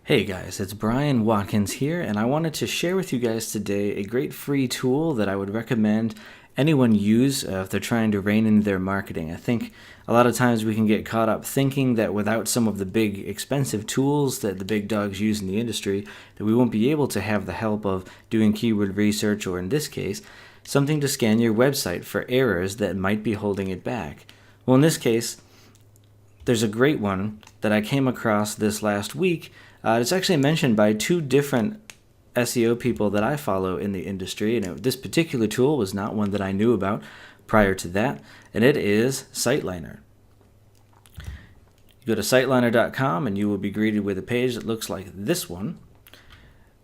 Hey guys, it's Brian Watkins here, and I wanted to share with you guys today a great free tool that I would recommend anyone use if they're trying to rein in their marketing. I think a lot of times we can get caught up thinking that without some of the big expensive tools that the big dogs use in the industry, that we won't be able to have the help of doing keyword research, or in this case, something to scan your website for errors that might be holding it back. Well, in this case, there's a great one that I came across this last week. It's actually mentioned by two different SEO people that I follow in the industry, and this particular tool was not one that I knew about prior to that, and it is Siteliner. You go to siteliner.com and you will be greeted with a page that looks like this one.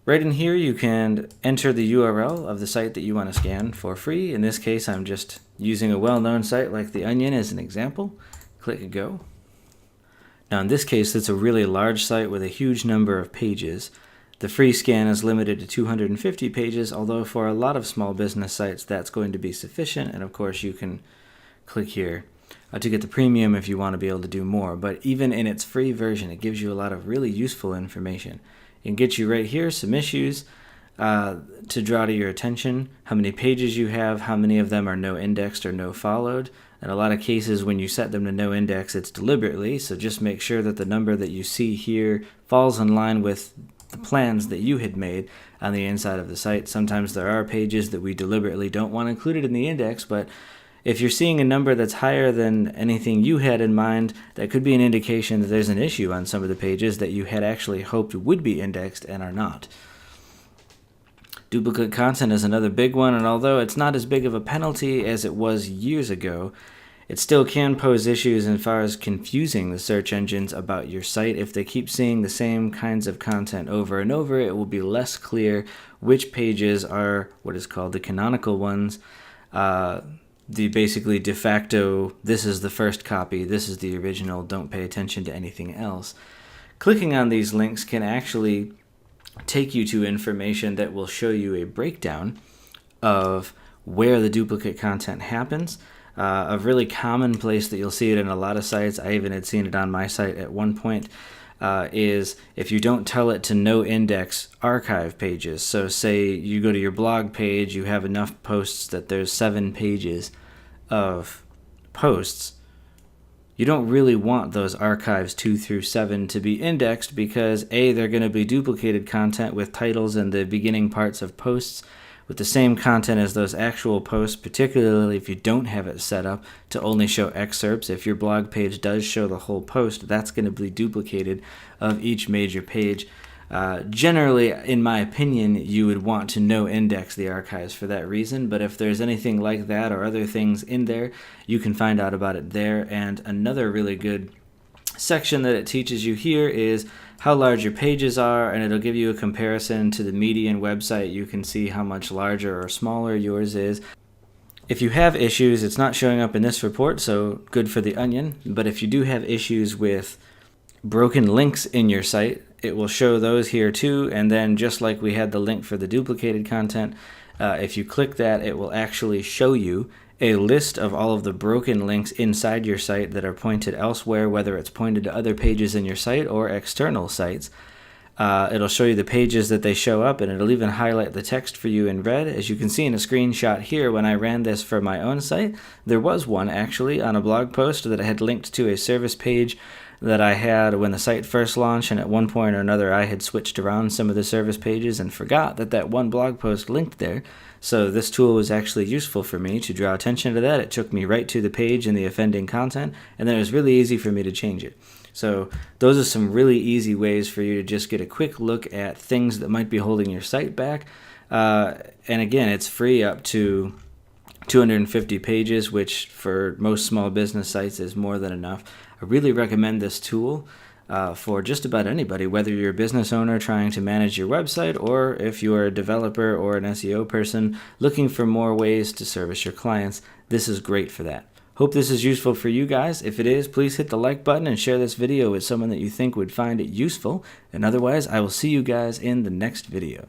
Right in here you can enter the URL of the site that you want to scan for free. In this case, I'm just using a well-known site like The Onion as an example. Click Go. Now in this case, it's a really large site with a huge number of pages. The free scan is limited to 250 pages, although for a lot of small business sites that's going to be sufficient, and of course you can click here to get the premium if you want to be able to do more. But even in its free version, it gives you a lot of really useful information. It can get you right here some issues to draw to your attention, how many pages you have, how many of them are no indexed or no followed. In a lot of cases, when you set them to no index, it's deliberately, so just make sure that the number that you see here falls in line with the plans that you had made on the inside of the site. Sometimes there are pages that we deliberately don't want included in the index, but if you're seeing a number that's higher than anything you had in mind, that could be an indication that there's an issue on some of the pages that you had actually hoped would be indexed and are not. Duplicate content is another big one, and although it's not as big of a penalty as it was years ago, it still can pose issues as far as confusing the search engines about your site. If they keep seeing the same kinds of content over and over, it will be less clear which pages are what is called the canonical ones, the basically de facto, this is the first copy, this is the original, don't pay attention to anything else. Clicking on these links can actually take you to information that will show you a breakdown of where the duplicate content happens. A really common place that you'll see it in a lot of sites, I even had seen it on my site at one point, is if you don't tell it to no index archive pages. So say you go to your blog page, you have enough posts that there's 7 pages of posts. You don't really want those archives 2 through 7 to be indexed because A, they're going to be duplicated content with titles in the beginning parts of posts with the same content as those actual posts, particularly if you don't have it set up to only show excerpts. If your blog page does show the whole post, that's going to be duplicated of each major page. Generally, in my opinion, you would want to no index the archives for that reason, but if there's anything like that or other things in there, you can find out about it there. And another really good section that it teaches you here is how large your pages are, and it'll give you a comparison to the median website. You can see how much larger or smaller yours is. If you have issues, it's not showing up in this report, so good for The Onion, but if you do have issues with broken links in your site, it will show those here too. And then just like we had the link for the duplicated content, if you click that, it will actually show you a list of all of the broken links inside your site that are pointed elsewhere, whether it's pointed to other pages in your site or external sites. It'll show you the pages that they show up, and it'll even highlight the text for you in red. As you can see in a screenshot here, when I ran this for my own site, there was one actually on a blog post that I had linked to a service page that I had when the site first launched, and at one point or another I had switched around some of the service pages and forgot that that one blog post linked there. So this tool was actually useful for me to draw attention to that. It took me right to the page and the offending content, and then it was really easy for me to change it. So those are some really easy ways for you to just get a quick look at things that might be holding your site back. And again, it's free up to 250 pages, which for most small business sites is more than enough. I really recommend this tool for just about anybody, whether you're a business owner trying to manage your website, or if you're a developer or an SEO person looking for more ways to service your clients. This is great for that. Hope this is useful for you guys. If it is, please hit the like button and share this video with someone that you think would find it useful. And otherwise, I will see you guys in the next video.